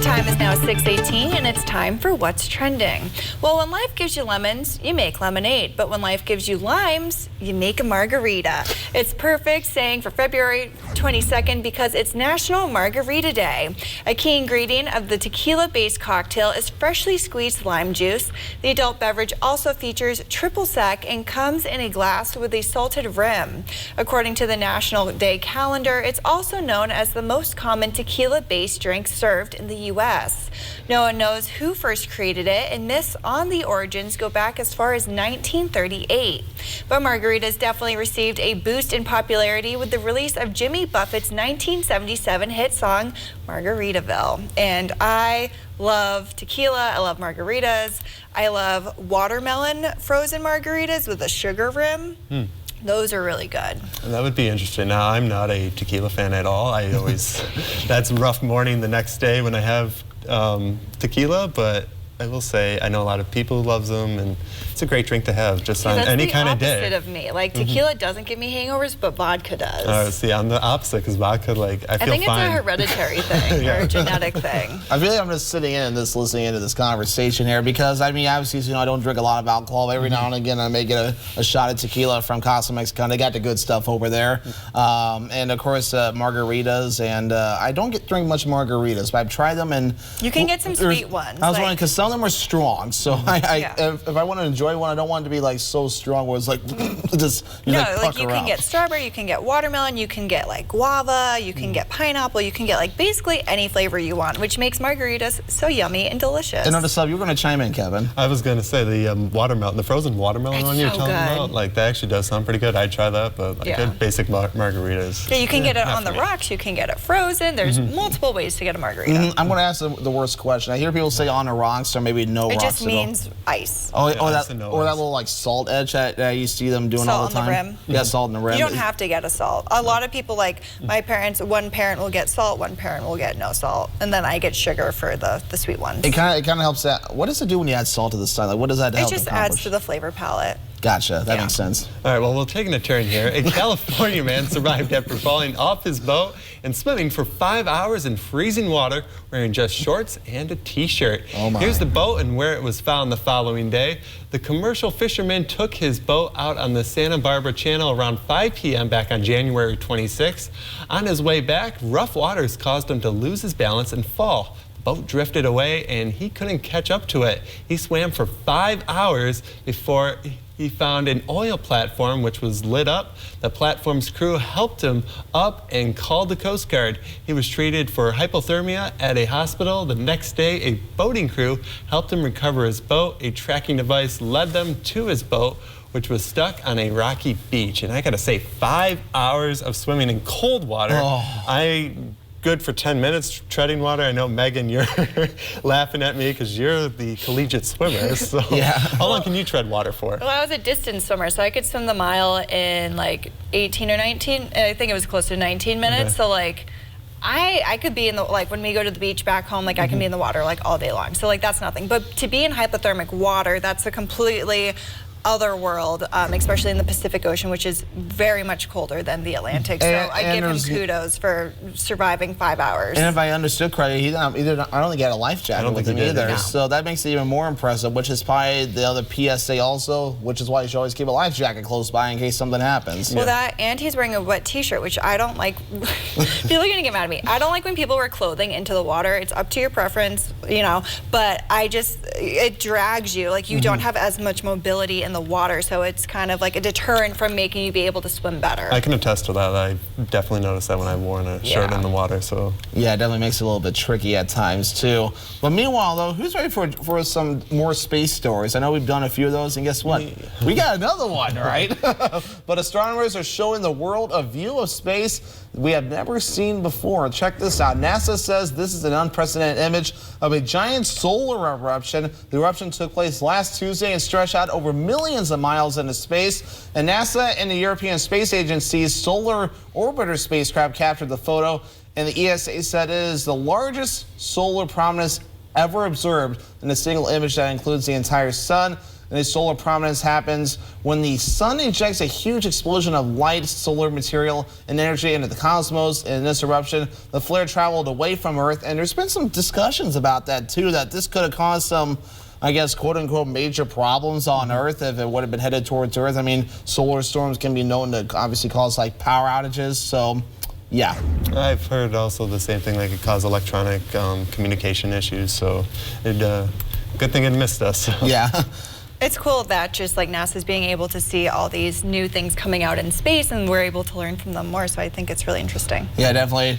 time is now 6:18 and it's time for What's Trending. Well, when life gives you lemons, you make lemonade. But when life gives you limes, you make a margarita. It's perfect saying for February 22nd because it's National Margarita Day. A key ingredient of the tequila-based cocktail is freshly squeezed lime juice. The adult beverage also features triple sec and comes in a glass with a salted rim. According to the National Day calendar, it's also known as the most common tequila-based drink served in the U.S. No one knows who first created it, and myths on the origins go back as far as 1938. But margaritas definitely received a boost in popularity with the release of Jimmy Buffett's 1977 hit song, Margaritaville. And I love tequila, I love margaritas, I love watermelon frozen margaritas with a sugar rim. Those are really good. That would be interesting. Now, I'm not a tequila fan at all. I always, that's a rough morning the next day when I have tequila, but I will say I know a lot of people who loves them, and it's a great drink to have just on any kind of day. That's the opposite of me. Like, tequila doesn't give me hangovers, but vodka does. See, I'm the opposite because vodka, like, I feel fine. I think it's a hereditary thing or a genetic thing. I feel like I'm just sitting in and just listening into this conversation here because, I mean, obviously, you know, I don't drink a lot of alcohol. Every now and again, I may get a shot of tequila from Casa Mexicana. They got the good stuff over there. And, of course, margaritas. And I don't drink much margaritas, but I've tried them. And you can get some sweet ones. I was wondering, because some of them are strong. So if I want to enjoy one, I don't want it to be like so strong where it's like just you can get strawberry, you can get watermelon, you can get like guava, you can get pineapple, you can get like basically any flavor you want, which makes margaritas so yummy and delicious. And notice, you were going to chime in, Kevin. I was going to say the watermelon, the frozen watermelon one you're talking about, like that actually does sound pretty good. I'd try that, but like good basic margaritas. Yeah, you can get it on the rocks, you can get it frozen. There's multiple ways to get a margarita. I'm going to ask the worst question. I hear people say on the rocks or maybe no rocks. It just means ice. Or that little like salt edge that you see them doing all the time. Salt on the rim. Yeah, salt in the rim. You don't have to get a salt. A lot of people, like my parents, one parent will get salt, one parent will get no salt, and then I get sugar for the sweet ones. It kind of helps that. What does it do when you add salt to the side? Like, what does that help? It just adds to the flavor palette. Gotcha. That makes sense. All right, well, we're taking a turn here. A California man survived after falling off his boat and swimming for 5 hours in freezing water wearing just shorts and a t-shirt. Oh my. Here's the boat and where it was found the following day. The commercial fisherman took his boat out on the Santa Barbara Channel around 5 p.m. back on January 26th. On his way back, rough waters caused him to lose his balance and fall. The boat drifted away and he couldn't catch up to it. He swam for 5 hours before he found an oil platform which was lit up. The platform's crew helped him up and called the Coast Guard. He was treated for hypothermia at a hospital. The next day, a boating crew helped him recover his boat. A tracking device led them to his boat, which was stuck on a rocky beach. And I gotta say, 5 hours of swimming in cold water. Good for 10 minutes treading water. I know, Megan, you're laughing at me because you're the collegiate swimmer. So how long can you tread water for? Well, I was a distance swimmer, so I could swim the mile in like 18 or 19. I think it was close to 19 minutes. So like, I could be in the, like when we go to the beach back home, like I can be in the water like all day long. So like that's nothing. But to be in hypothermic water, that's a completely other world, especially in the Pacific Ocean, which is very much colder than the Atlantic. So I give him kudos for surviving 5 hours. And if I understood correctly, I don't think he had a life jacket with him either. So that makes it even more impressive, which is probably the other PSA also, which is why you should always keep a life jacket close by in case something happens. Well, that, and he's wearing a wet t-shirt, which I don't like. People are gonna get mad at me. I don't like when people wear clothing into the water. It's up to your preference, you know, but it drags you. Like you don't have as much mobility in the water, so it's kind of like a deterrent from making you be able to swim better. I can attest to that. I definitely noticed that when I've worn a shirt in the water. So yeah, it definitely makes it a little bit tricky at times too. But meanwhile, though, who's ready for some more space stories? I know we've done a few of those, and guess what? We got another one, right? But astronomers are showing the world a view of space we have never seen before. Check this out. NASA says this is an unprecedented image of a giant solar eruption. The eruption took place last Tuesday and stretched out over millions of miles into space. And NASA and the European Space Agency's Solar Orbiter spacecraft captured the photo. And the ESA said it is the largest solar prominence ever observed in a single image that includes the entire sun. And this solar prominence happens when the sun injects a huge explosion of light, solar material, and energy into the cosmos. In this eruption, the flare traveled away from Earth, and there's been some discussions about that too, that this could have caused some, I guess, quote-unquote major problems on Earth if it would have been headed towards Earth. I mean, solar storms can be known to obviously cause like power outages, so yeah. I've heard also the same thing, like it caused electronic communication issues, so good thing it missed us. So. Yeah. It's cool that just like NASA's being able to see all these new things coming out in space and we're able to learn from them more, so I think it's really interesting. Yeah, definitely.